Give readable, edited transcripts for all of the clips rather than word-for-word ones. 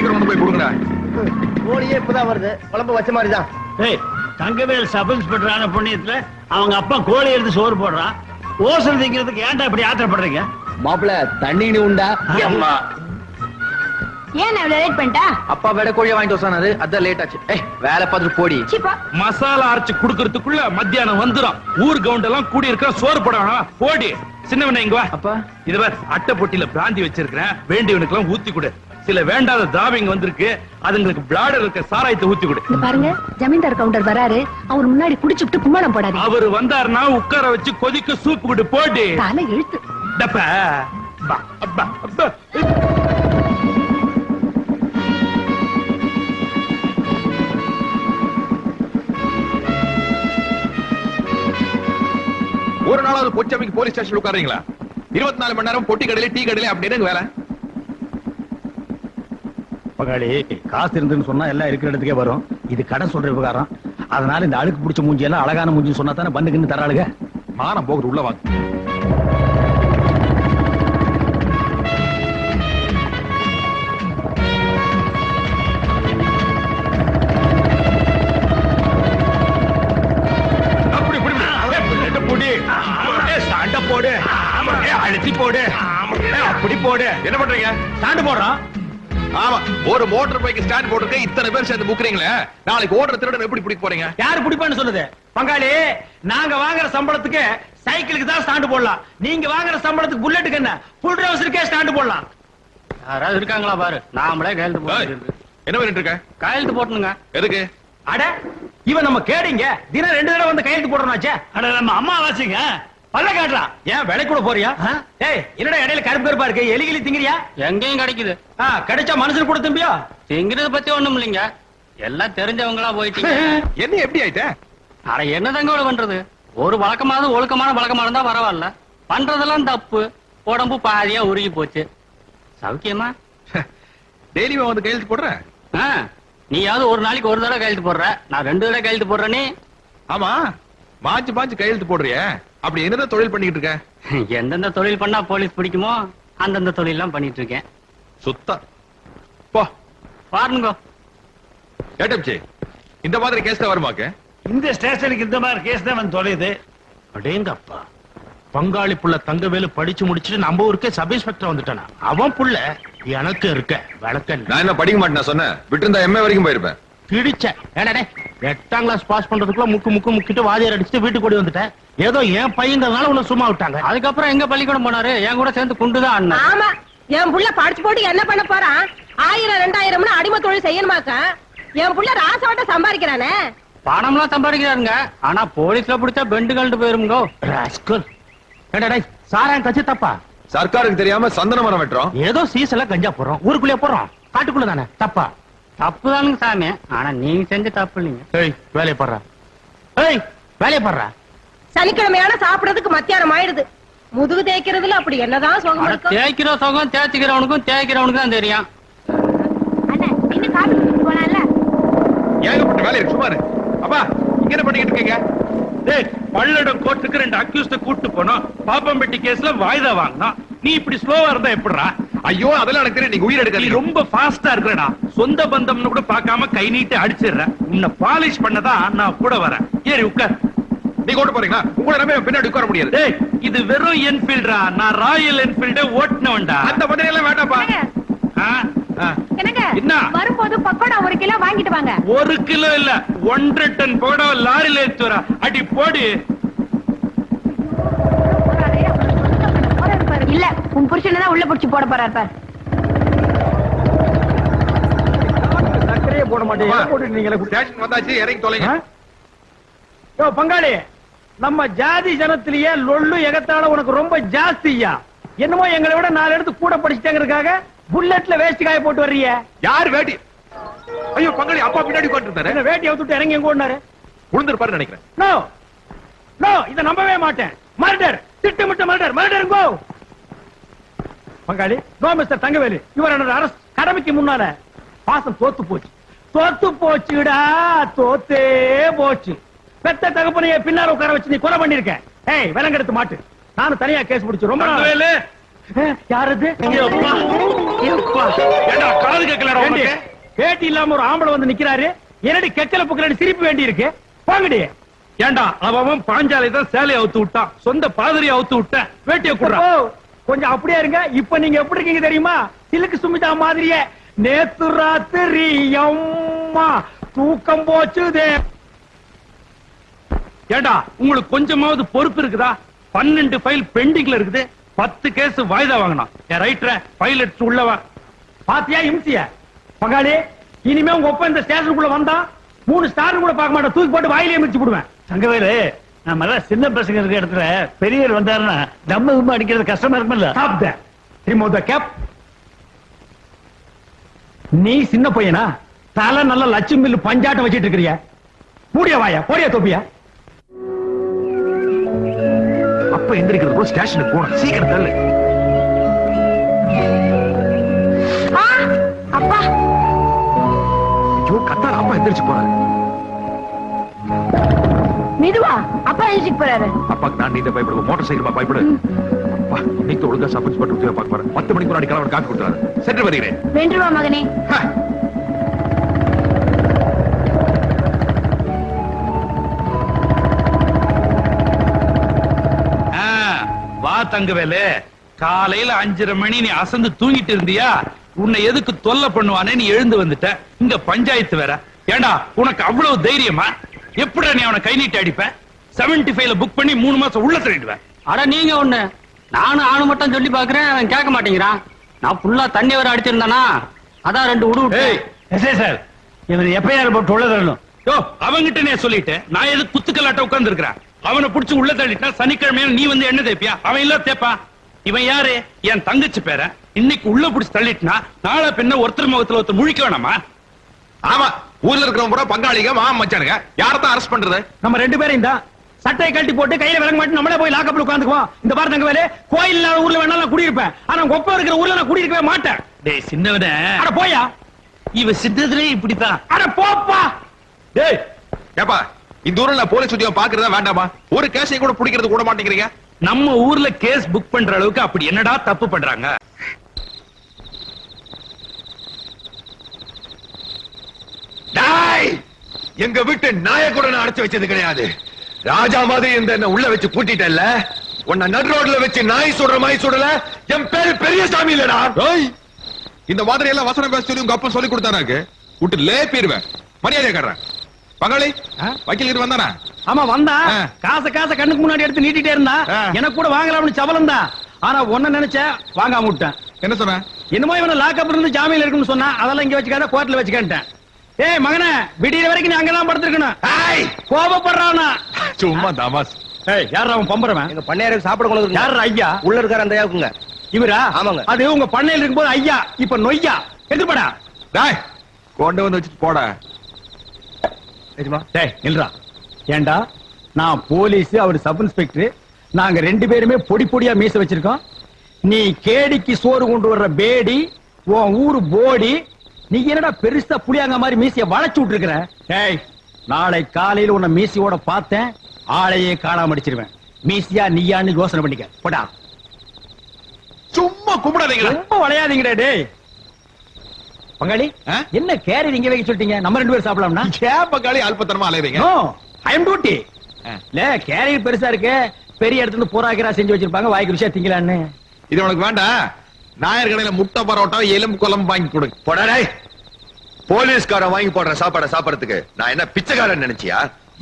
சீக்கிரம் கொண்டு போய் கொடுங்கடா. கோழியே இப்பதான் வருது, குழம்பு வச்ச மாதிரிதான். ஏய், தங்கவேல் சப் இன்ஸ்பெக்டரான புண்ணியத்துல அவங்க அப்பா கோழி எடுத்து சோறு போடுறான். ஓசல் திங்கிறதுக்கு ஏன்டா இப்படி ஆத்திரப்படுறீங்க? மாப்பிள தண்ணி உண்டா? ஏன் லேட் பண்ணிட்டா? அப்பா வேட கோழியை வாங்கிட்டு வந்தாரு, அதான் லேட் ஆச்சு. வேலை பார்த்துட்டு போடி. மசாலா அரைச்சு குடுக்கறதுக்குள்ள மத்தியானம் வந்துடும். ஊர் கவுண்ட் எல்லாம் கூடி இருக்க சோறு போடணும். போடி சின்னவன இங்க வா. அப்பா இது பார், அட்டை பொட்டியில பிராந்தி வச்சிருக்கிறேன், வேண்டியவனுக்கு எல்லாம் ஊத்தி கொடு. சில வேண்டாத திராவிங்க வந்திருக்கு, அதுங்களுக்கு பிளாடர் இருக்க சாராயத்தை ஊத்தி கொடு. பாருங்க, ஜமீன்தார் கவுண்டர் வராரு, அவர் முன்னாடி குடிச்சுட்டு கும்மாளம் போடாது. அவர் வந்தாருன்னா உட்கார வச்சு கொதிக்க சூப்பு கொடு. போடி தலை இழுத்து டப்பா. பா, அப்பா, அப்பா. ஒரு நாளாவது பொச்சமைக்கு போலீஸ் ஸ்டேஷன் உட்காரீங்களா? 24 மணி நேரம் பொட்டி கடையில டீ கடையில அப்படின்னு வேலை. பகாளி, காசு இருந்துன்னு சொன்னா எல்லாம் இருக்கிற இடத்துக்கே வரும். இது கடன் சொல்ற விவகாரம். அதனால இந்த அழுக்கு பிடிச்ச மூஞ்சி எல்லாம் அழகான மூஞ்சி சொன்னா தானே பண்ணுக்குன்னு தராளுங்க. மானம் போகுது, உள்ள வாங்க. போடு, அழுத்தி போடு, அப்படி போடு. என்ன பண்றீங்க? ஸ்டாண்ட் போடுறோம். ஆமா, ஒரு மோட்டார் பைக் ஸ்டாண்ட் போட்டுருக்க இத்தனை பேர் சேர்ந்து முக்குறீங்களே, நாளைக்கு ஓடுற திருடன் எப்படி பிடிக்க போறீங்க? யாரு பிடிப்பான்னு சொல்லுது? பங்காளி, நாங்க வாங்குற சம்பளத்துக்கு சைக்கிளுக்கு தான் ஸ்டாண்ட் போடலாம். நீங்க வாங்குற சம்பளத்துக்கு புல்லட்டுக்கு என்ன, புல் ட்ரவுசருக்கே ஸ்டாண்ட் போடலாம். யாராவது இருக்காங்களா பாரு, நாமளே கையெழுத்து போட்டு. என்ன பண்ணிட்டு இருக்க? கையெழுத்து போட்டணுங்க. எதுக்கு? அட, இவன் நம்ம கேடிங்க, தினம் 2 தடவை வந்து கையெழுத்து போடணும்னாச்சே. அட, நம்ம அம்மா வாசிங்க பல்ல காட்டலாம். ஏன் விலை கூட போறியா? ஏய், என்னடா இடையில கருப்பு கருப்பா இருக்கு, எலிகிலி திங்கிறியா? எங்கேயும் கிடைக்குது. கிடைச்சா மனுஷன் கூட தம்பியா? திங்கிறத பத்தி ஒண்ணும் இல்லைங்க, எல்லாம் தெரிஞ்சவங்களா போயிட்டீங்க. என்ன எப்படி ஆயிட்ட? அட, என்னதாங்க பண்றது? ஒரு வழக்கமாவது ஒழுக்கமான வழக்கமா இருந்தா பரவாயில்ல, பண்றதெல்லாம் தப்பு. உடம்பு பாதியா உருகி போச்சு. சௌக்கியமா? டெய்லி வந்து கையெழுத்து போடுற? நீயாவது ஒரு நாளைக்கு ஒரு தடவை கையெழுத்து போடுற, நான் 2 தடவை கையெழுத்து போடுறேனே. ஆமா, மாச்சு மாச்சு கையெழுத்து போடுறிய, அப்படி என்னதான் தொழில் பண்ணிட்டு இருக்க? எந்தெந்த தொழில் பண்ணா போலீஸ் பிடிக்குமோ அந்தந்த தொழில் எல்லாம் பண்ணிட்டு இருக்கேன். சுத்தா போ பாருங்க. கேட்டப்சி, இந்த மாதிரி கேஸ் தான் வருமாக்க? இந்த ஸ்டேஷனுக்கு இந்த மாதிரி கேஸ் தான் வந்து தொலையுது. அடேங்கப்பா, பங்காளி புள்ள தங்கவேலு படிச்சு முடிச்சுட்டு நம்ம ஊருக்கே சப் இன்ஸ்பெக்டர் வந்துட்டானா? அவன் புள்ள எனக்கு இருக்க வழக்க. நான் என்ன படிக்க மாட்டேன் சொன்னேன், விட்டு இருந்தா எம்ஏ வரைக்கும் போயிருப்பேன். கிழிச்ச 8ஆம் கிளாஸ் பாஸ் பண்றதுக்குள்ள முக்கிட்டு வாதியார் அடிச்சுட்டு வீட்டுக்கு ஓடி வந்துட்டேன். ஏதோ என் பையங்கிறதுனால உன்னை சும்மா விட்டாங்க. அதுக்கப்புறம் எங்க பள்ளிக்கூடம் போனாரு? என் கூட சேர்ந்து குண்டுதான் அண்ணன். ஆமா, என் புள்ள படிச்சு போட்டு என்ன பண்ண போறான்? 1000 2000 அடிமை தொழில் செய்யணுமாக்கா? என் புள்ள ராசவாட்ட சம்பாதிக்கிறானே. பணம்லாம் சம்பாதிக்கிறாருங்க, ஆனா போலீஸ்ல பிடிச்சா பெண்டு கழட்டு போயிருங்க. சாராயம் கட்சி தப்பா? சர்க்காருக்கு தெரியாம சந்தன மரம் வெட்டுறோம். ஏதோ சீசல கஞ்சா போடுறோம், ஊருக்குள்ளே போறோம், காட்டுக்குள்ள தானே. தப்பா? தப்புதானுங்க சாமி, ஆனா நீங்க செஞ்ச தப்பு இல்லைங்க. வேலையை பாடுறா, வேலையை பாடுறா. சனிக்கிழமையான சாப்பிடறதுக்கு மத்தியானம் ஆயிடுது. முதுகு தேய்க்கிறதுல அப்படி என்னதான் சுகம் இருக்கும்? தேய்க்கிற சுகம் தேய்ச்சிக்கிறவனுக்கும் தேய்க்கிறவனுக்கு தான் தெரியும். இன்னும் காப்பி குடிச்சிட்டு போனால ஏகப்பட்ட வேலை இருக்கு, சும்மா அப்பா. இங்க என்ன பண்ணிட்டு இருக்கீங்க? பல்லடம் கோர்ட்டுக்கு 2 அக்யூஸ்ட கூட்டு போனோம். பாப்பம்பட்டி கேஸ்ல வாய்தா வாங்கினோம். நீ இப்படி ஸ்லோவா இருந்தா எப்படிடா? ஐயோ, அதெல்லாம் எனக்கு தெரியும், நீங்க உயிர் எடுக்க. நீ ரொம்ப ஃபாஸ்டா இருக்கடா. சொந்த பந்தம்னு கூட பார்க்காம கை நீட்டு அடிச்சிடுற. உன்னை பாலிஷ் பண்ணதான் நான் கூட வரேன். ஏறி உட்கார். நீ கொண்டு போறீங்களா? உங்களை நம்பி பின்னாடி உட்கார முடியாது. இது வெறும் என்ஃபீல்டா, நான் ராயல் என்ஃபீல்ட ஓட்டுனவன்டா. அந்த மாதிரி எல்லாம் வேண்டாப்பா. என்ன வரும்போது பக்கோடா 1 கிலோ வாங்கிட்டு வாங்க. 1 கிலோ இல்ல, 1.5 டன் பக்கோடா லாரியில ஏத்து வர. அடி போடு. இல்ல, உன் புருஷனை தான் உள்ள புடிச்சு போட போறாரு பார். சக்கரையே போட மாட்டேன், போட்டு நீங்க ஸ்டேஷன் வந்தாச்சு, இறங்கி தொலைங்க. யோ பங்காளி, நம்ம ஜாதி ஜனத்திலேயே லொள்ளு எகத்தால உனக்கு ரொம்ப ஜாஸ்தியா. என்னமோ எங்களை விட 4 இடத்து கூட படிச்சுட்டாங்கிறதுக்காக புல்லட்ல வேஸ்ட் காய போட்டு வர்றீங்க. யார் வேட்டி? ஐயோ பங்காளி, அப்பா பின்னாடி உட்கார்ந்துட்டாரு. வேட்டி அவுத்துட்டு இறங்கி எங்க ஓடினாரு? உளுந்திருப்பாரு நினைக்கிறேன். நோ நோ, இத நம்பவே மாட்டேன். மர்டர், திட்டமிட்ட மர்டர், மர்டர் கோ. பங்காளி, no mister Thangavelu, your arrest. கடமைக்கு முன்னால பாசம் தோத்து போச்சு. தோத்து போச்சுடா, தோத்தே போச்சு. பெத்த தகப்பனைய பின்னால உட்கார வச்சு நீ கொலை பண்ணிருக்க. ஏய், விலங்கெடுத்து மாட்டு. நானும் தனியா கேஸ் பிடிச்சு ரொம்ப நாள். வேலு யாரது? ஏண்டா காது கேட்கலடா ஏண்டி, உனக்கு? பேட்டி இல்லாம ஒரு ஆம்பளை வந்து நிக்கிறாரு, என்னடி கெக்கல புக்கலடி சிரிப்பு வேண்டி இருக்கு? போங்கடி. ஏண்டா அவன் பாஞ்சாலை தான் சேலையை அவுத்து விட்டான், சொந்த பாதிரியை அவுத்து விட்ட, வேட்டியை ஓ, குடுறான். கொஞ்சம் அப்படியே இருங்க. இப்ப நீங்க எப்படி இருக்கீங்க தெரியுமா? சிலுக்கு சுமிதா மாதிரியே. நேத்து ராத்திரி அம்மா தூக்கம் போச்சுதே. ஏண்டா உங்களுக்கு கொஞ்சமாவது பொறுப்பு இருக்குதா? 12 ஃபைல் பெண்டிங்ல இருக்குது, 10 கேஸ் வாய்தா வாங்கணும். என் ரைட்டர ஃபைல் எடுத்து உள்ளவா. பாத்தியா இம்சிய? பங்காளி, இனிமே உங்க ஒப்ப இந்த ஸ்டேஷனுக்குள்ள வந்தா 3 ஸ்டார் கூட பார்க்க மாட்டேன், தூக்கி போட்டு வாயிலே மிதிச்சு போடுவேன். தங்கவேலு, நம்ம எல்லாம் சின்ன பசங்க இருக்க இடத்துல பெரியவர் வந்தாருன்னா தம்ம அடிக்கிறது கஷ்டமா இருக்கும்ல. Stop that. Remove the cap. நீ சின்ன பையனா? தலை நல்ல லட்சுமி மில்லு பஞ்சாட்டம் வச்சிட்டு இருக்கிறிய. மூடிய வாயா, போடிய தொப்பியா. அப்ப எந்திரிக்கிறது கூட ஸ்டேஷனுக்கு போகணும், சீக்கிரம் தள்ளு. அப்பா ஐயோ கத்தார, அப்பா எந்திரிச்சு போறாரு. மெதுவா, அப்பா எழுச்சிக்கு போறாரு. அப்பாக்கு நான் நீந்த பயப்படுவோம், மோட்டார் சைக்கிள் பயப்படு. அப்பா இன்னைக்கு ஒழுங்கா சப் இன்ஸ்பெக்டர் உத்தியோகம் பார்க்க போறேன். 10 மணிக்கு முன்னாடி கிளம்பி காப்பி கொடுத்துறாரு. சென்று வருகிறேன். வென்றுவா மகனே. வா தங்கவேலு, காலையில 5:30 மணி நீ அசந்து தூங்கிட்டு இருந்தியா? உன்னை எதுக்கு தொல்லை பண்ணுவானே நீ எழுந்து வந்துட்ட. இங்க பஞ்சாயத்து வேற. ஏண்டா உனக்கு அவ்வளவு தைரியமா? எப்படிடா நீ அவனை கை நீட்டி அடிப்ப? 75ல புக் பண்ணி 3 மாசம் உள்ள தள்ளிடுவேன். அட நீங்க ஒண்ணு, நானும் ஆணு மட்டும் சொல்லி பாக்குறேன், அவன் கேட்க மாட்டேங்கிறான். நான் ஃபுல்லா தண்ணி வர அடிச்சிருந்தானா, அதான் 2 உடு விட்டு. ஏய், எஸ்ஐ சார், இவர் எப்பயார் போட்டு உள்ள தரணும். யோ அவங்கிட்ட நீ சொல்லிட்டு நான் எது குத்துக்கல்லாட்ட உட்கார்ந்து இருக்கிறேன். அவனை புடிச்சு உள்ள தள்ளிட்டா சனிக்கிழமையில நீ வந்து என்ன தேப்பியா? அவன் இல்ல தேப்பா. இவன் யாரு? என் தங்கச்சி பேர. இன்னைக்கு உள்ள புடிச்சு தள்ளிட்டுனா நாளை பின்ன ஒருத்தர் முகத்துல ஒருத்தர் முழிக்க வேணாமா? ஆமா, ஊர்ல இருக்கிறவங்க பூரா பங்காளிங்க, மாமா மச்சானுங்க. யாரத்தான் அரெஸ்ட் பண்றது? நம்ம 2 பேரும் தான் சட்டையை கழட்டி போட்டு கையில விளங்க மாட்டி நம்மளே போய் லாக்கப்ல உட்காந்துக்குவோம். இந்த பாரு தங்கவேலு, கோயில் இல்லாத ஊர்ல வேணா நான் குடியிருப்பேன், ஆனா கொப்ப இருக்கிற ஊர்ல நான் குடியிருக்கவே மாட்டேன். டேய் சின்னவனே, அட போயா. இவ சின்னதுலயே இப்படித்தான். அட போப்பா. டேய் ஏப்பா, இந்த ஊர்ல போலீஸ் உத்தியோகம் பாக்குறதா வேண்டாமா? ஒரு கேஸையும் கூட பிடிக்கிறது கூட மாட்டேங்கிறீங்க. நம்ம ஊர்ல கேஸ் புக் பண்ற அளவுக்கு அப்படி என்னடா தப்பு பண்றாங்க? டேய், எங்க வீட்டு நாயை கூட நான் அடைச்சு வச்சது கிடையாது. ராஜா மாதிரி இந்த என்ன உள்ள வச்சு பூட்டிட்டல்ல, உன்னை நடு ரோட்ல வச்சு நாய் சுடுற மாதிரி சுடல. என் பேரு பெரியசாமி இல்லடா. இந்த மாதிரி எல்லாம் வசனம் பேச சொல்லி உங்க அப்பா சொல்லி கொடுத்தானாக்கு விட்டு லேப்பிடுவேன். மரியாதை காட்டுறேன். பங்காளி, வக்கீல் வந்தானா? ஆமா வந்தா. ஆ. காசை கண்ணுக்கு முன்னாடி எடுத்து நீட்டிட்டே இருந்தா. ஆ. எனக்கு கூட வாங்கலாம்னு சபலம் தான். ஆனா ஒன்ன நினைச்சேன், வாங்காம விட்டேன். என்ன சொன்ன? என்னமோ இவனை லாக்கப் இருந்து ஜாமீன்ல இருக்குன்னு சொன்னா, அதெல்லாம் இங்க வச்சுக்காத, கோர்ட்ல வச்சுக்கிட்டேன். ஏய் மகனே, விடியற வரைக்கும் நீ அங்கதான் படுத்திருக்கணும். ஏய், கோபப்படுறானா? சும்மா தமாஸ். ஏய், யார் அவன் பம்பறவன்? எங்க பண்ணையாருக்கு சாப்பிட கொண்டு யார் ஐயா? உள்ள இருக்காரு அந்த ஐயாவுக்குங்க. இவரா? ஆமாங்க. அது உங்க பண்ணையில இருக்கும்போது ஐயா, இப்ப நொய்யா. எதிர்படா. டேய், கொண்டு வந்து வச்சுட்டு போட. டேய் நில்றா. ஏண்டா, நான் போலீஸ், அவர் சப் இன்ஸ்பெக்டர், நாங்க 2 பேருமே பொடி பொடியா மீச வச்சிருக்கோம். நீ கேடிக்கு சோறு கொண்டு வர்ற பேடி, உன் ஊரு போடி, நீ என்னடா பெருசா புளியாங்க மாதிரி மீசைய வளைச்சு விட்டுருக்கிற? டேய், நாளை காலையில உன்னை மீசியோட பார்த்தேன், ஆளையே காணாம அடிச்சிருவேன். மீசியா நீயான்னு யோசனை பண்ணிக்க. போடா. சும்மா கும்பிடாதீங்களா? ரொம்ப வளையாதீங்கடா. டேய் பங்காளி, ஆ? என்ன கேரியர் இங்க வைக்க சொல்லிட்டீங்க? நம்ம 2 பேரும் சாப்பிடலாம்னா? ஏன் பங்காளி அல்பத்தனமா அலையறீங்க? நோ, ஐ அம் டியூட்டி. ஆ. இல்ல கேரியர் பெருசா இருக்கு, பெரிய இடத்துல இருந்து போராக்கிறா செஞ்சு வச்சிருப்பாங்க, வாய்க்கு ருசியா திங்கலான்னு. இது உனக்கு வேண்டாம். நாயர் கடையில முட்டை பரோட்டா எலும்பு குழம்பு வாங்கி கொடுங்க. போடா, போலீஸ்காரன் வாங்கி போடுற சாப்பாடை சாப்பிடறதுக்கு நான் என்ன பிச்சைக்காரன் நினைச்சியா?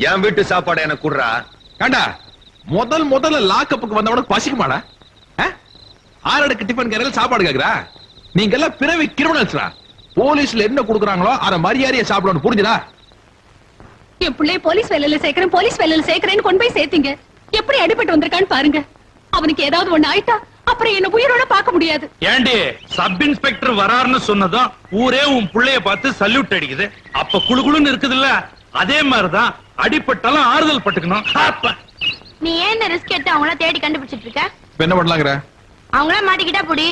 என் வீட்டு சாப்பாடை எனக்கு குடுறா. கண்டா, முதல்ல லாக்கப்புக்கு வந்தவன பசிக்குமாடா? ஆறடுக்கு டிஃபன் கடையில சாப்பாடு கேக்குறா? நீங்க எல்லாம் பிறவி கிரிமினல்ஸ்ரா. போலீஸ்ல என்ன கொடுக்குறாங்களோ அத மரியாதையை சாப்பிடணும், புரிஞ்சுதா? என் பிள்ளை போலீஸ் வேலையில சேர்க்கிறேன்னு கொண்டு போய் சேர்த்தீங்க. எப்படி அடிபட்டு வந்திருக்கான்னு பாருங்க. அவனுக்கு ஏதாவது ஒண்ணு ஆயிட்டா அப்புறம் என்ன உயிரோட பார்க்க முடியாது. ஏண்டி, சப் இன்ஸ்பெக்டர் வராருன்னு சொன்னதும் ஊரே உன் புள்ளைய பார்த்து சல்யூட் அடிக்குது. அப்ப குளுகுளுன்னு இருக்குதுல்ல, அதே மாதிரிதான் அடிபட்டாலும் ஆறுதல் பட்டுக்கணும். அப்ப நீ ஏன் ரிஸ்க் எடுத்து அவங்கள தேடி கண்டுபிடிச்சிட்டு இருக்க? இப்ப என்ன பண்ணலாங்கிற? அவங்கள மாட்டிக்கிட்டா புடி,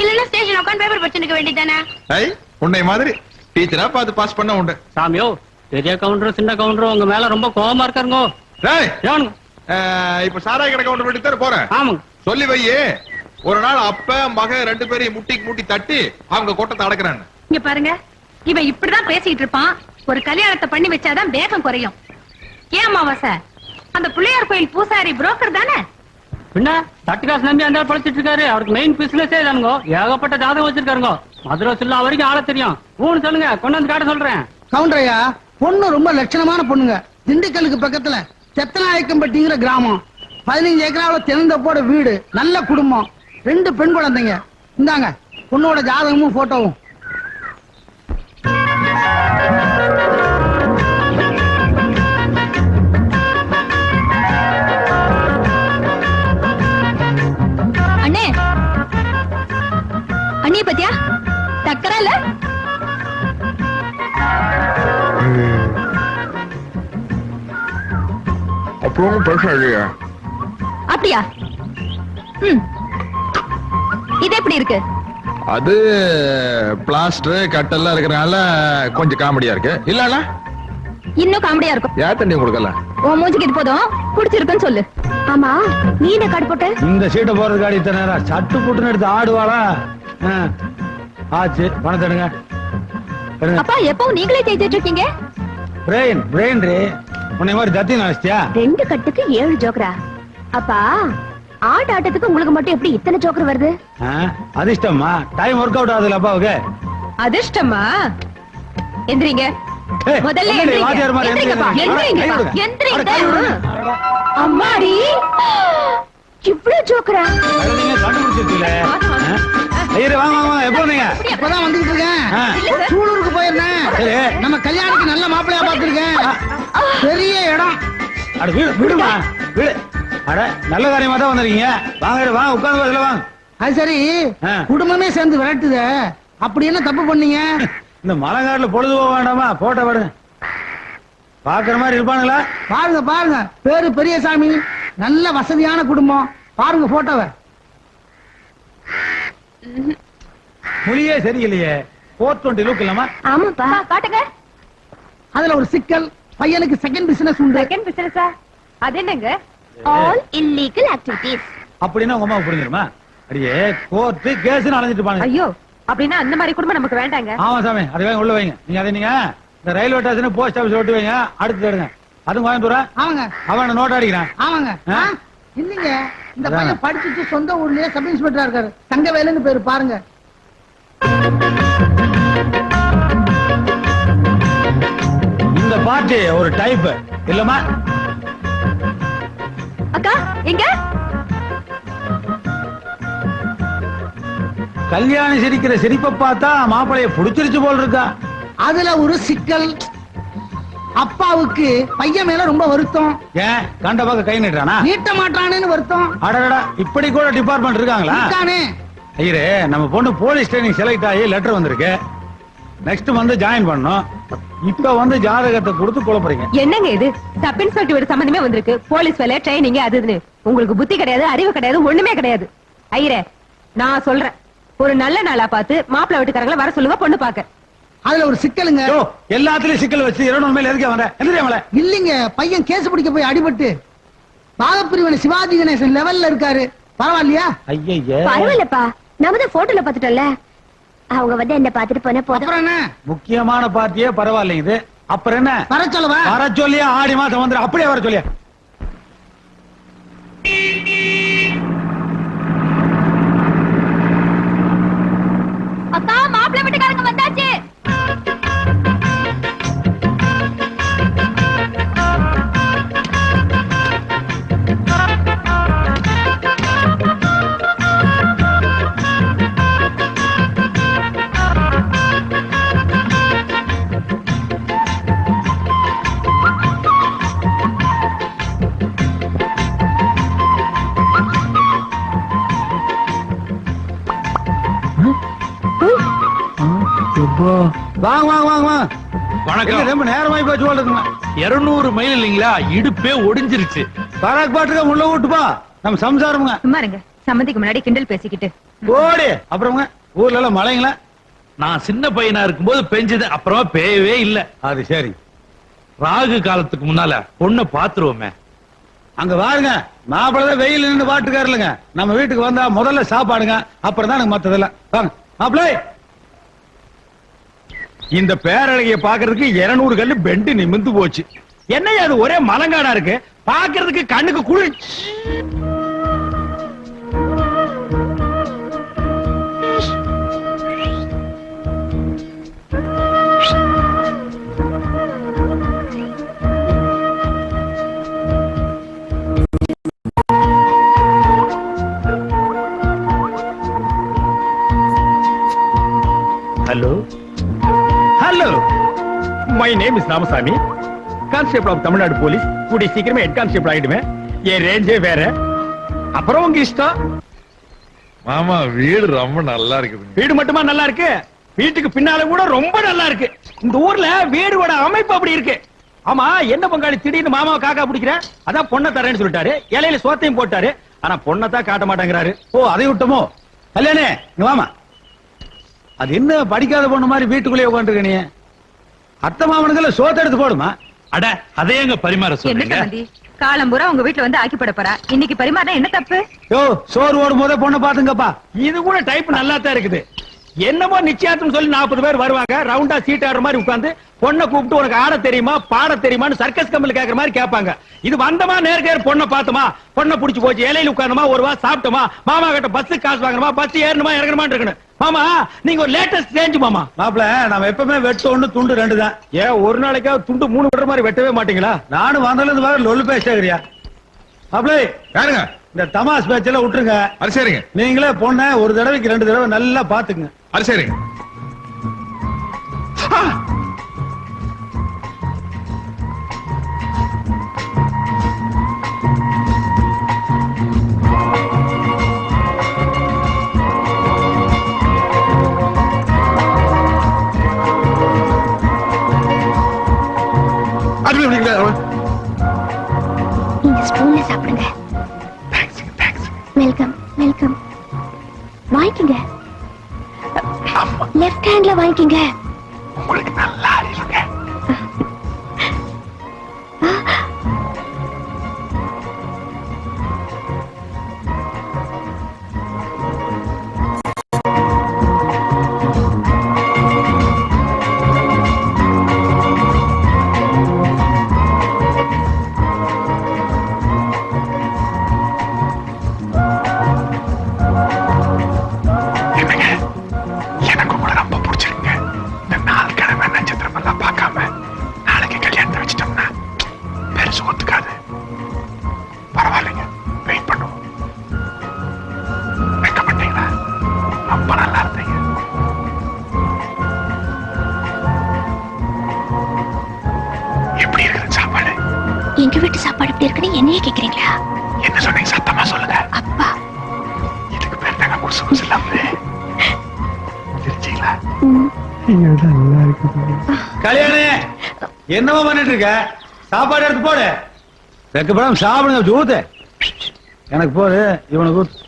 இல்லன்னா ஸ்டேஷன் உட்காந்து பேப்பர் படிச்சுக்க வேண்டியதானே. உன்னை மாதிரி டீச்சரா பார்த்து பாஸ் பண்ண உண்டு. சாமியோ, பெரிய கவுண்டர் சின்ன கவுண்டர் உங்க மேல ரொம்ப கோவமா இருக்காருங்க. டேய், ஏனுங்க? இப்ப சாராய கடை கவுண்டர் வீட்டுக்கு தானே போறேன். ஆமாங்க. சொல்லி வையே, ஒரு நாள் அப்ப மகன் 2 பேரையும் முட்டிக்கு முட்டி தட்டி அவங்க கோட்டத்தை அடக்குறான்னு. இங்க பாருங்க, இவன் இப்படிதான் பேசிட்டு இருப்பான். ஒரு கல்யாணத்தை பண்ணி வச்சாதான் வேகம் குறையும். ஏன் அமாவாசை, அந்த பிள்ளையார் கோயில் பூசாரி புரோக்கர் தானே? பின்ன தட்டு காசு நம்பி அந்த பழச்சிட்டு இருக்காரு. அவருக்கு மெயின் பிசினஸே தானுங்க. ஏகப்பட்ட ஜாதகம் வச்சிருக்காருங்க. மதுரை சில்லா வரைக்கும் ஆள தெரியும். ஊன்னு சொல்லுங்க, கொண்டு வந்து காட்ட சொல்றேன். கவுண்டரையா, பொண்ணு ரொம்ப லட்சணமான பொண்ணுங்க. திண்டுக்கலுக்கு பக்கத்துல தெத்தநாயக்கம்பட்டிங்கிற கிராமம். 15 ஏக்கராவில் தென்னந்தோப்போட வீடு, நல்ல குடும்பம், 2 பெண் குழந்தைங்க. இந்தாங்க பொண்ணோட ஜாதகமும் போட்டோவும். அண்ணே, அண்ணிய பத்தியா டக்கரா இல்ல? அப்புறம் பிரச்சனை இல்லையா? அப்படியா? இது எப்படி இருக்கு? அது பிளாஸ்டர் கட்டெல்லாம் இருக்கறனால கொஞ்சம் காமெடியா இருக்கு. இல்லனா இன்னும் காமெடியா இருக்கும். யா தண்ணி கொடுக்கல. உன் மூஞ்சிக்கு இது போதும், குடிச்சிருக்குன்னு சொல்லு. ஆமா, நீ என்ன காடு போட்ட? இந்த சீட்டை போறது காடி தானே, சட்டு புட்டுன்னு எடுத்து ஆடுவாளா? ஆச்சு, பணத்தை எடுங்க. அப்பா, எப்பவும் நீங்களே தேய்ச்சிட்டு இருக்கீங்க? பிரெயின் ரே, உன்னை மாதிரி தத்தி நினைச்சியா? 2 கட்டுக்கு 7 ஜோக்கரா? அப்பா, ஆட்டத்துக்கு உங்களுக்கு மட்டும் எப்படி இத்தனை ஜோக்கர் வருது? அதிர்ஷ்டமா? டைம் ஒர்க் அவுட் ஆகுதுல அப்பாவுக்கு. அதிர்ஷ்டமா? எந்திரிங்க, முதல்ல அம்மாடி, இவ்ளோ ஜோக்கரா? நீங்க கண்டுபிடிச்சிருக்கீங்களே. எப்போ நீங்க? இப்பதான் வந்துகிட்டு இருக்கேன். சூலூருக்கு போயிருந்தேன். நம்ம கல்யாணத்துக்கு நல்ல மாப்பிள்ளையா பாத்துருக்கேன். பெரிய இடம். அட வீடுமா, வீடு. அட நல்ல காரியமா தான் வந்திருக்கீங்க. வாங்க வாங்க, உட்கார்ந்து வாங்க. அது சரி, குடும்பமே சேர்ந்து விரட்டுத, அப்படி என்ன தப்பு பண்ணீங்க? இந்த மலைக்காட்டுல பொழுது போக வேண்டாமா? போட்டோ பாருங்க, பாக்குற மாதிரி இருப்பானுங்களா? பாருங்க பாருங்க, பேரு பெரியசாமி, நல்ல வசதியான குடும்பம். பாருங்க போட்டோவை. மொழியே சரியில்லையே. 420 லுக் இல்லாமா? ஆமாப்பா, காட்டுங்க. அதுல ஒரு சிக்கல், பையனுக்கு செகண்ட் பிசினஸ் உண்டு. செகண்ட் பிசினஸா? அது என்னங்க? All illegal activities. அப்படின்னா உங்க அம்மா புரிஞ்சிருமா? அடியே கோர்ட்டு கேஸ் அலைஞ்சிட்டு இருப்பாங்க. ஐயோ, அப்படின்னா அந்த மாதிரி குடும்பம் நமக்கு வேண்டாங்க. ஆமா சாமி, அதை வாங்க உள்ள வைங்க. நீங்க அதை நீங்க இந்த ரயில்வே ஸ்டேஷன் போஸ்ட் ஆபீஸ் ஓட்டு வைங்க. அடுத்து எடுங்க. அதுவும் கோயம்புத்தூரா? ஆமாங்க. அவன் நோட் அடிக்கிறான். ஆமாங்க. இல்லீங்க, இந்த பையன் படிச்சுட்டு சொந்த ஊர்லயே சப் இன்ஸ்பெக்டரா இருக்காரு. தங்கவேலுன்னு பேரு. பாருங்க. இந்த பாட்டு ஒரு டைப் இல்லமா? அக்கா, எங்க? கல்யாணி சிரிக்கிற சிரிப்பை பார்த்தா மாப்பிளைய புடிச்சிருச்சு போல் இருக்கா. அதுல ஒரு சிக்கல். அப்பாவுக்கு பையன் மேல ரொம்ப வருத்தம். ஏன் கண்ட பக்கம் கை நீட்டானா? நீட்ட மாட்டானேன்னு வருத்தம். அடடா, இப்படி கூட டிபார்ட்மெண்ட் இருக்காங்களா? ஐயரே, நம்ம பொண்ணு போலீஸ் ட்ரைனிங் செலக்ட் ஆகி லெட்டர் வந்திருக்கு. நெக்ஸ்ட் வந்து ஜாயின் பண்ணோம். இப்ப வந்து ஜாதகத்தை கொடுத்து குழப்பறீங்க. என்னங்க இது? சப் இன்ஸ்பெக்டர் சம்பந்தமே வந்திருக்கு. போலீஸ் வேலை, ட்ரைனிங், அதுன்னு. உங்களுக்கு புத்தி கிடையாது, அறிவு கிடையாது, ஒண்ணுமே கிடையாது. ஐயரே, நான் சொல்றேன், ஒரு நல்ல நாளா பார்த்து மாப்பிள்ளை வீட்டுக்காரங்களை வர சொல்லுங்க பொண்ணு பாக்க. அதுல ஒரு சிக்கலுங்க. எல்லாத்துலயும் சிக்கல் வச்சு 2 மேல எதுக்கே வர? இல்லீங்க, பையன் கேஸ் பிடிக்க போய் அடிபட்டு பாகப்பிரிவினை சிவாஜி கணேசன் லெவல்ல இருக்காரு. பரவாயில்லையா? ஐயா பரவாயில்லப்பா, நம்ம தான் போட்டோல பாத்துட்டோம்ல. அவங்க வந்து என்ன பாத்துட்டு போன போதும். முக்கியமான பார்ட்டியே பரவாயில்லைங்க. இது அப்புறம் என்ன? வர சொல்லவா? வர சொல்லியா? ஆடி மாசம் வந்து அப்படியே வர சொல்லியா? அக்கா, மாப்பிள்ளை வீட்டுக்காரங்க வந்தாச்சு. வாங்க வாங்க வாங்க வாங்க. வணக்கம். ரொம்ப நேரமாயி போச்சு போல இருக்குங்க. 200 மைல் இல்லீங்களா, இடுப்பே ஒடிஞ்சிருச்சு. பராக் பாட்டுக்க உள்ள விட்டுப்பா, நம்ம சம்சாரமுங்க. சும்மா இருங்க, சம்மந்திக்கு முன்னாடி கிண்டல் பேசிக்கிட்டு. ஓடி. அப்புறம்ங்க, ஊர்ல எல்லாம் மழைங்களா? நான் சின்ன பையனா இருக்கும்போது பெஞ்சது, அப்புறமா பேயவே இல்ல. அது சரி. ராகு காலத்துக்கு முன்னால பொண்ணை பாத்துருவோமே. அங்க பாருங்க மாப்பிள்ளை தான் வெயில் நின்று பாட்டுக்காருலங்க. நம்ம வீட்டுக்கு வந்தா முதல்ல சாப்பாடுங்க, அப்புறம் தான் எனக்கு மத்ததெல்லாம். வாங்க மாப்பிள்ளை. இந்த பேரழகிய பாக்குறதுக்கு 200 கல்லு பெண்டு நிமிந்து போச்சு. என்னையா அது ஒரே மலங்காடா இருக்கு, பாக்குறதுக்கு கண்ணுக்கு குளிர். Hello hello, my name is Ramasamy, constable of Tamil Nadu police. கூடிய சீக்கிரமே ஹெட் கான்ஸ்டேபிள் ஆயிடுவேன். என் ரேஞ்சே வேற. அப்புறம் உங்க இஷ்டம். மாமா வீடு ரொம்ப நல்லா இருக்குது. வீடு மட்டுமா நல்லா இருக்கு, வீட்டுக்கு பின்னால கூட ரொம்ப நல்லா இருக்கு. இந்த ஊர்ல வீடோட அமைப்பு அப்படி இருக்கு. ஆமா, என்ன பங்காளி திடீர்னு மாமாவை காக்கா பிடிக்கிற? அதான் பொண்ணை தரேன்னு சொல்லிட்டாரு, இலையில சோத்தையும் போட்டாரு. ஆனா பொண்ணை தான் காட்ட மாட்டேங்கிறாரு. ஓ, அதை விட்டமோ? கல்யாணே இங்க வாமா. அது என்ன படிக்காத பொண்ணு மாதிரி வீட்டுக்குள்ளே உட்காந்துருக்க நீ? அத்தை மாமனுக்குள்ள சோத்த எடுத்து போடுமா? அட அதே எங்க பரிமாற என்ன சொல்றீங்க? சம்பந்தி, காலம்பூரா உங்க வீட்டுல வந்து ஆக்கி போட போறா, இன்னைக்கு பரிமாறினா என்ன தப்பு? யோ, சோறு ஓடும் போதே பொண்ணை பாத்துங்கப்பா. இது கூட டைப் நல்லா தான் இருக்குது. என்னமோ நிச்சயார்த்தம் சொல்லி 40 பேர் வருவாங்க, ரவுண்டா சீட் ஆடுற மாதிரி உட்கார்ந்து பொண்ணை கூப்பிட்டு உனக்கு ஆட தெரியுமா பாட தெரியுமான்னு சர்க்கஸ் கம்பெனி கேக்குற மாதிரி கேட்பாங்க. இது வந்தமா நேர்கேர் பொண்ணை பார்த்தோமா, பொண்ணை புடிச்சு போச்சு, இலையில உட்கார்ந்தமா, ஒரு வா சாப்பிட்டோமா, மாமா கிட்ட பஸ் காசு வாங்கணுமா, பஸ் ஏறணுமா இறங்கணுமா இருக்கணும். மாமா நீங்க ஒரு லேட்டஸ்ட் சேஞ்ச் மாமா. மாப்ள, நம்ம எப்பவுமே வெட்டு 1 துண்டு 2 தான். ஏன் ஒரு நாளைக்காவது துண்டு 3 வெட்டுற மாதிரி வெட்டவே மாட்டீங்களா? நானும் வந்ததுல இருந்து வர லொல்லு பேசுறியா மாப்ள? யாருங்க? இந்த தமாஸ் பேச்செல்லாம் விட்டுருங்க. அது சரிங்க. நீங்களே பொண்ணை ஒரு தடவைக்கு 2 தடவை நல்லா பாத்துங்க. அது சரிங்க. நீங்க ஸ்பூன்ல சாப்பிடுங்க. Welcome welcome. வாங்கிக்கங்க, லெஃப்ட் ஹேண்ட்ல வாங்கிக்கங்க. உங்களுக்கு நல்லா இருங்க. எனக்கு கூட ரொம்ப பிடிச்சிருங்க. இந்த 4 கிழமை நட்சத்திரம் எல்லாம் பார்க்காம நாளைக்கு கல்யாணத்தை வச்சுட்டோம்னா பெருசு ஒத்துக்காது. பரவாயில்லைங்க, வெயிட் பண்ணுவோம். வெக்கப்பட்டீங்களா? ரொம்ப நல்லா இருந்தீங்க. எப்படி இருக்குது சாப்பாடு? எங்க வீட்டு சாப்பாடு எப்படி இருக்குன்னு என்னையே கேக்குறீங்களா? என்ன சொன்னீங்க? சத்தமா சொல்லுங்க. அப்பா, இதுக்கு பேர் தாங்க குசு குசு லவ்வு. தெரிஞ்சீங்களா? கல்யாணே, என்னவா பண்ணிட்டு இருக்க? சாப்பாடு எடுத்து போடு. வெக்கப்படாம சாப்பிடுங்க. ஊத்து. எனக்கு போடு, இவனுக்கு ஊத்து.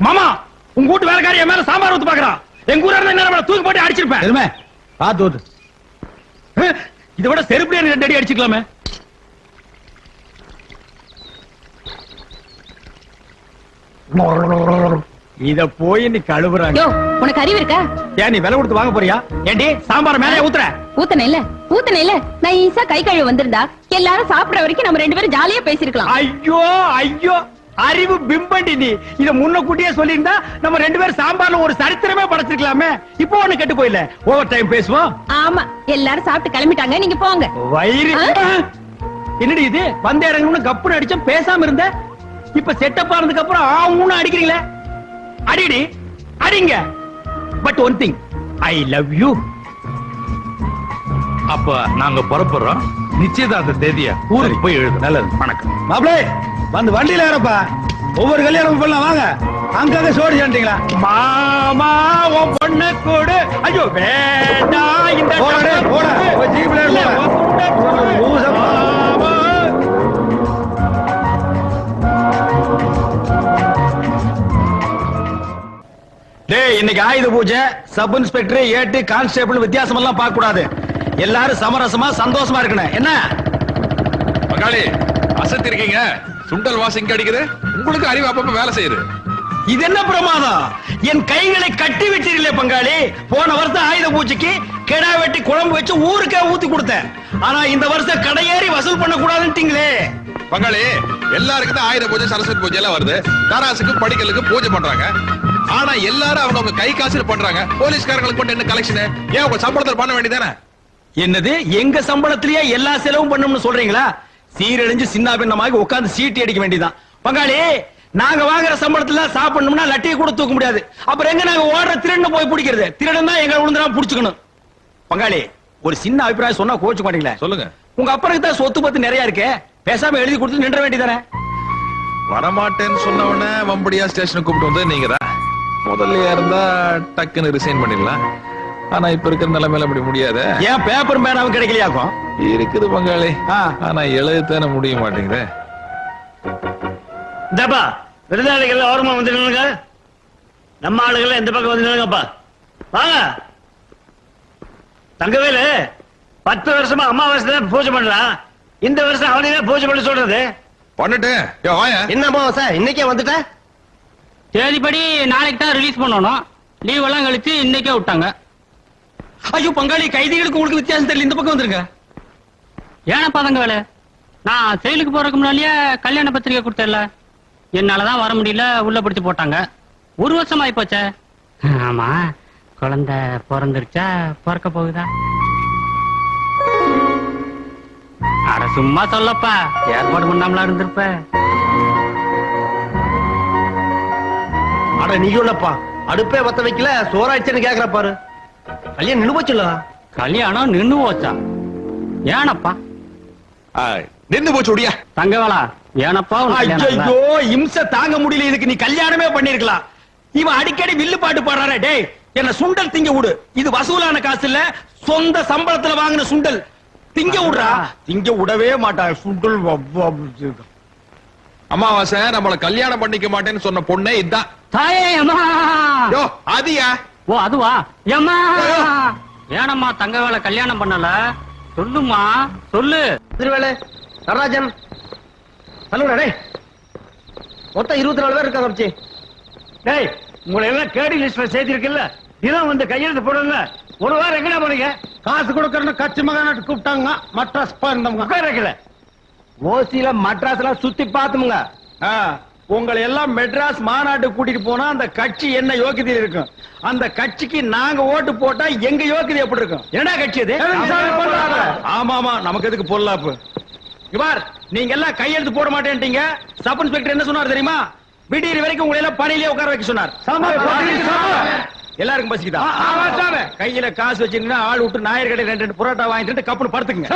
மாமா, உங்க வீட்டு வேலைக்காரி என் மேல சாம்பார் ஊத்து பாக்குறான். எங்க ஊரா இருந்தா என்ன தூக்கி போட்டு அடிச்சிருப்பேன். எருமை, பாத்து ஊத்து. இதை விட செருப்பு 2 அடி அடிச்சுக்கலாமே. இத போய் நீ கழுவுறாங்க. யோ, உனக்கு அறிவு இருக்கா? ஏன் நீ விலை கொடுத்து வாங்க போறியா? ஏண்டி சாம்பார் மேலே ஊத்துற? ஊத்தன இல்ல நான் ஈஸா கை கழுவி வந்திருந்தா எல்லாரும் சாப்பிடுற வரைக்கும் நம்ம 2 பேரும் ஜாலியா பேசிருக்கலாம். ஐயோ ஐயோ, அறிவு பிம்பண்டி நீ. இத முன்னக்கூட்டியே சொல்லியிருந்தா நம்ம 2 பேரும் சாம்பார்ல ஒரு சரித்திரமே படைச்சிருக்கலாமே. இப்போ ஒண்ணு கெட்டு போயில. ஓவர் டைம் பேசுவோம். ஆமா, எல்லாரும் சாப்பிட்டு கிளம்பிட்டாங்க, நீங்க போங்க. வயிறு என்னடி இது? வந்த இறங்கணும்னு கப்புன்னு அடிச்சோம், பேசாம இருந்த. இப்ப செட்டப் ஆனதுக்கு அப்புறம் ஆவுன்னு அடிக்கிறீங்களே. அடிடி அடிங்க. But one thing, I love you. அப்ப நாங்க புறப்படுறோம். நிச்சயதார்த்த தேதிய ஊருக்கு போய் எழுது. நல்லது. வணக்கம். மாப்பிளே, வந்து வண்டியில ஏறப்பா. ஒவ்வொரு கல்யாணம் பண்ணலாம் வாங்க. அங்க சோடி சாண்டிங்களா? மாமா உன் பொண்ணு கூடு. ஐயோ வேண்டாம். இந்த போட ஜீப்ல டேய், இன்னைக்கு ஆயுத பூஜை. சப் இன்ஸ்பெக்டர், ஏட்டு, கான்ஸ்டேபிள் வித்தியாசம் எல்லாம் பார்க்க கூடாது. எல்லாரும் சமரசமா சந்தோஷமா இருக்கணும் என்ன? பங்காளி அசத்திருக்கீங்க. சுண்டல் வாசம் இங்க அடிக்குது. உங்களுக்கு அறிவு அப்பப்ப வேலை செய்யுது. இது என்ன பிரமாதம்? என் கைகளை கட்டி வச்சிருக்கல பங்காளி. போன வருஷம் ஆயுத பூஜைக்கு கெடா வெட்டி குழம்பு வச்சு ஊருக்கே ஊத்தி கொடுத்தேன். ஆனா இந்த வருஷம் கடையேறி வசூல் பண்ண கூடாதுன்றீங்களே. பங்காளி எல்லாருக்கும் தான் ஆயுத பூஜை சரஸ்வதி பூஜை எல்லாம் வருது. தராசுக்கு படிக்கலுக்கு பூஜை பண்றாங்க. ஆனா எல்லாரும் அவங்க கை காசுல பண்றாங்க. போலீஸ்காரங்களுக்கு மட்டும் என்ன கலெக்ஷன்? ஏன் உங்க சம்பளத்துல பண்ண வேண்டியதானே? என்னது எங்க சம்பளத்திலேயே எல்லா செலவும் பண்ணணும்னு சொல்றீங்களா? சீரழிஞ்சு சின்ன பின்னமாகி உட்கார்ந்து சீட்டி அடிக்க வேண்டியதான். பங்காளி நாங்க வாங்குற சம்பளத்துல சாப்பிடணும்னா லட்டியை கூட தூக்க முடியாது. அப்புறம் எங்க நாங்க ஓடுற திருடன் போய் பிடிக்கிறது? திருடன் தான் எங்க விழுந்தா புடிச்சுக்கணும். பங்காளி ஒரு சின்ன அபிப்பிராயம் சொன்னா கோச்சு மாட்டீங்களா? சொல்லுங்க. உங்க அப்பனுக்கு தான் சொத்து பத்து நிறைய இருக்கே, பேசாம எழுதி கொடுத்து நின்ற வேண்டியதானே? வரமாட்டேன்னு சொன்ன உடனே வம்படியா ஸ்டேஷனுக்கு கூப்பிட்டு வந்து நீங்க தான் முதல்ல இருந்தா டக்குன்னு ரிசைன் பண்ணிடலாம். ஆனா இப்ப இருக்கிற நிலைமையில அப்படி முடியாது. ஏன் பேப்பர் பேனாவும் கிடைக்கலையாக்கும்? இருக்குது பங்காளி. ஆனா எழுதத்தானே முடிய மாட்டேங்குது. இந்தப்பா விருதாளிகள் ஓரமா வந்துடுங்க. நம்ம ஆளுகள் எந்த பக்கம் வந்துடுங்கப்பா. வாங்க. தங்கவேலு 10 வருஷமா அமாவாசை பூஜை பண்றான். இந்த வருஷம் அவனே பூஜை பண்ண சொல்றது. பண்ணிட்டு என்னம்மா சார் இன்னைக்கே வந்துட்ட? தேதிப்படி நாளைக்கு தான் ரிலீஸ் பண்ணணும். லீவ் எல்லாம் கழிச்சு இன்னைக்கே விட்டாங்க. ஐயோ பங்காளி கைதிகளுக்கு உங்களுக்கு வித்தியாசம் தெரியல. இந்த பக்கம் வந்துருங்க. ஏனப்பா தங்க வேலை? நான் செயலுக்கு போறதுக்கு முன்னாலேயே கல்யாண பத்திரிகை கொடுத்தேன்ல. என்னாலதான் வர முடியல, உள்ள பிடிச்சு போட்டாங்க. 1 வருஷம் ஆயிப்போச்சே. ஆமா, குழந்தை பிறந்துருச்சா பிறக்க போகுதா? அட சும்மா சொல்லப்பா, ஏற்பாடு பண்ணாமலா இருந்திருப்ப. அட நீ உள்ளப்பா அடுப்பே பத்த வைக்கல சோறாயிடுச்சுன்னு கேக்குற பாரு. கல்யாணம் நின்னு போச்சுல. கல்யாணம் நின்னு போச்சா? ஏனப்பா நின்னு போச்சு உடியா தங்கவேலா? ஏனப்பா உனக்கு கல்யாணம் இல்ல? ஐயோ இம்சை தாங்க முடியல. இதுக்கு நீ கல்யாணமே பண்ணிருக்கலாம். இவன் அடிக்கடி வில்லு பாட்டு பாடுறானே. டேய் என்ன சுண்டல் திங்க விடு. இது வசூலான காசு இல்ல, சொந்த சம்பளத்துல வாங்கின சுண்டல். திங்க விடுறா. திங்க விடவே மாட்டான் சுண்டல். அமாவாசை நம்மள கல்யாணம் பண்ணிக்க மாட்டேன்னு சொன்ன பொண்ணே இதான். தாயே அம்மா. யோ அதியா? ஓ அதுவா? ஏம்மா ஏனம்மா தங்கவேலை கல்யாணம் பண்ணல? சொல்லுமா சொல்லு. திருவேலை நடராஜன் சொல்லுடா. டேய் மொத்தம் 24 பேர் இருக்காங்க. வச்சு டேய் உங்களை எல்லாம் கேடி லிஸ்ட்ல சேர்த்திருக்குல்ல, இதான் வந்து கையெழுத்து போடுங்க. ஒரு வாரம் எங்கடா போனீங்க? காசு கொடுக்கறன்னு கட்சி மகாநாட்டு கூப்பிட்டாங்க. மட்ராஸ் போயிருந்தவங்க. உட்கார ஓசியில மட்ராஸ்ல சுத்தி பாத்துமுங்க. உங்களை எல்லாம் மெட்ராஸ் மாநாட்டு கூட்டிட்டு போனா அந்த கட்சி என்ன யோகியதை இருக்கும்? அந்த கட்சிக்கு நாங்க ஓட்டு போட்டா எங்க யோகியதை எப்படி இருக்கும்? என்னடா கட்சி அது? ஆமா ஆமா, நமக்கு எதுக்கு பொல்லாப்பு? இவார் நீங்க எல்லாம் கையெழுத்து போட மாட்டேன்ட்டீங்க. சப் இன்ஸ்பெக்டர் என்ன சொன்னார் தெரியுமா? விடியறி வரைக்கும் உங்களை எல்லாம் பணியிலே உட்கார வைக்க சொன்னார். எல்லாருக்கும் பசிக்குதா? கையில காசு வச்சிருந்தா ஆள் விட்டு நாயர் கடை 2 புரோட்டா வாங்கிட்டு கப்புனு படுத்துக்குங்க.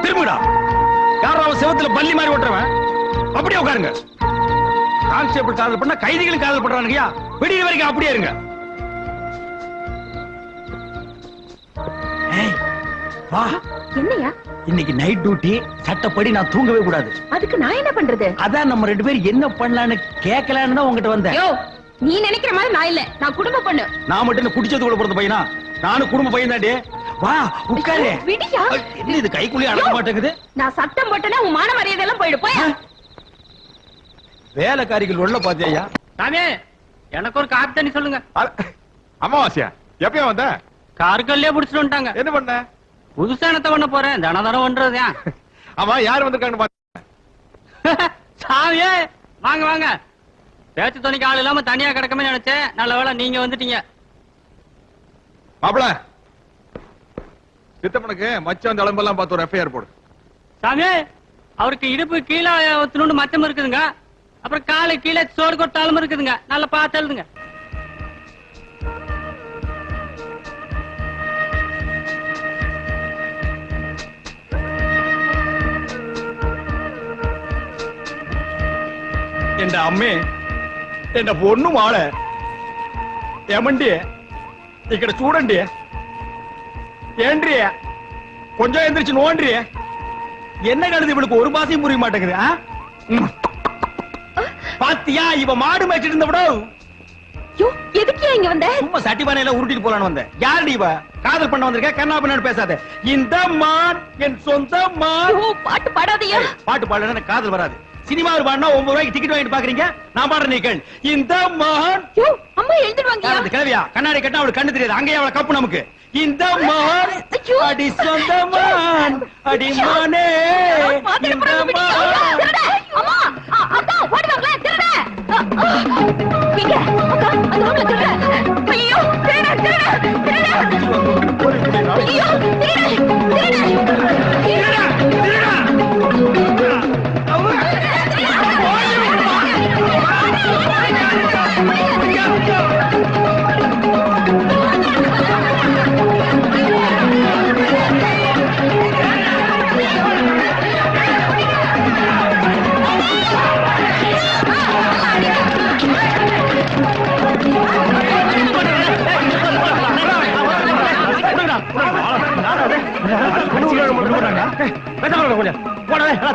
திரும்புடா. யாராவது செவத்துல பள்ளி மாதிரி ஓட்டுறவன் அப்படியே உட்காருங்க. கான்ஸ்டேபிள் காதல் பண்ணா கைதிகளும் காதல் பண்றானுங்கயா. விடிய வரைக்கும் அப்படியே இருங்க. வா. என்னையா இன்னைக்கு நைட் டியூட்டி. சட்டப்படி நான் தூங்கவே கூடாது. அதுக்கு நான் என்ன பண்றது? அதான் நம்ம 2 பேரும் என்ன பண்ணலான்னு கேட்கலான்னு தான் உங்ககிட்ட வந்தேன். யோ நீ நினைக்கிற மாதிரி நான் இல்ல, நான் குடும்ப பொண்ணு. நான் மட்டும் என்ன குடிச்சது கூட பிறந்த பையனா? நானும் குடும்ப பையன் தாண்டி. வா உட்காரு. விடியா? என்ன இது கைக்குள்ளே அடங்க மாட்டேங்குது? நான் சத்தம் போட்டேன்னா உன் மான மரியாதை எல்லாம் போயிடு. போய் வேலைக்காரிகள் உள்ள பாத்தியா? சாமி எனக்கு ஒரு காப்பி தண்ணி சொல்லுங்க. அமாவாசையா எப்பயா வந்த? கார்கல்லே புடிச்சிட்டு வந்துட்டாங்க. என்ன பண்ண? புதுசா என்னத்த பண்ண போறேன்? தனம் பண்றது. ஆமா யார் வந்திருக்காங்கன்னு பாத்து. சாமியே வாங்க வாங்க. பேச்சு துணிக்கு ஆள் இல்லாம தனியா கிடக்கமே நினைச்சேன். நல்ல வேளை நீங்க வந்துட்டீங்க. மாப்பிள சித்தப்பனுக்கு மச்சான் தளம்பெல்லாம் பார்த்து ஒரு எஃப்ஐஆர் போடு. சாமி அவருக்கு இடுப்பு கீழே ஒத்துணுண்டு மச்சம் இருக்குதுங்க. அப்புறம் காலை கீழே சோறு கொட்டாலும் இருக்குதுங்க. நல்லா பார்த்து எழுதுங்க. என் அம்மே என்ன பொண்ணு மாள எமண்டி ఇక్కడ చూడండి ఏంట్రీ కొంచెం எந்திரிச்சு நோன்றி என்ன கழுது இவளுக்கு ஒரு மாசம் புரிய மாட்டேங்குது பாத்தியா இவ மாடு மேய்ச்சிட்டு இருந்த விட யோ எதுக்கு இங்க வந்த சும்மா சட்டி பானையில உருட்டிட்டு போலான்னு வந்தேன் யாருடி இவ காதல் பண்ண வந்திருக்க கண்ணா பண்ணு பேசாத இந்த மான் என் சொந்த மான் பாட்டு பாடாதீயா பாட்டு பாடல எனக்கு காதல் வராது சினிமாவில் பாடினா 9 ரூபாய்க்கு டிக்கெட் வாங்கிட்டு பாக்குறீங்க நான் பாடுறேன் நீ கேள் இந்த மான் யோ அம்மா எழுந்துடுவாங்க யாரது கிழவியா கண்ணாடி கட்டா அவளுக்கு கண்ணு தெரியாது அங்கேயே அவளை கப்பு நமக்கு இந்த மான் அடி சொந்த மான் அடி மானே இந்த மான் அம்மா அக்கா ஓடுவாங்களே திருட இங்க அக்கா அந்த ரூம்ல திருட ஐயோ திருட திருட திருட ஐயோ திருட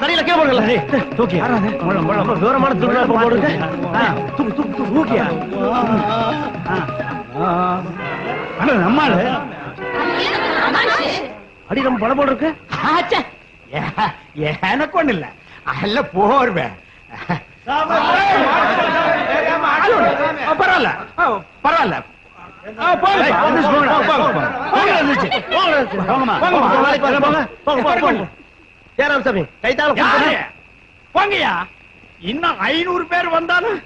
தரையில கீழே போடுங்கல்ல தூக்கி தூரமான போடுங்க தூக்கியா நம்மால அடி நம்ம படம் போடு இருக்கு எனக்கு ஒண்ணு இல்ல அல்ல போர்வேன் பரவாயில்ல பரவாயில்ல ஏராமசாமி போங்கயா இன்னும் 500 பேர் வந்தாலும்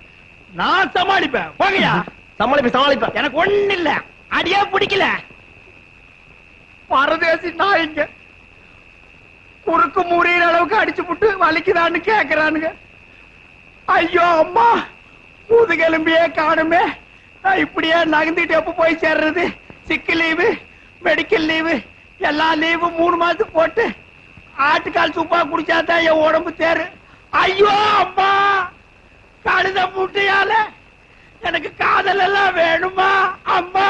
நான் சமாளிப்பேன் போங்கயா சமாளிப்பேன் எனக்கு ஒண்ணு இல்ல அடியே பிடிக்கல பரதேசி நாய்ங்க குறுக்கு முறியிற அளவுக்கு அடிச்சு புட்டு வலிக்குதான்னு கேக்குறானுங்க ஐயோ அம்மா முதுகெலும்பியே காணுமே நான் இப்படியே நகர்ந்துட்டு எப்ப போய் சேர்றது சிக்கு லீவு மெடிக்கல் லீவு எல்லா லீவு 3 மாசத்துக்கு போட்டு ஆட்டுக்கால் சூப்பா குடிச்சாதான் என் உடம்பு தேரு ஐயோ அம்மா கழுத முட்டையால எனக்கு காதல் எல்லாம் வேணுமா அம்மா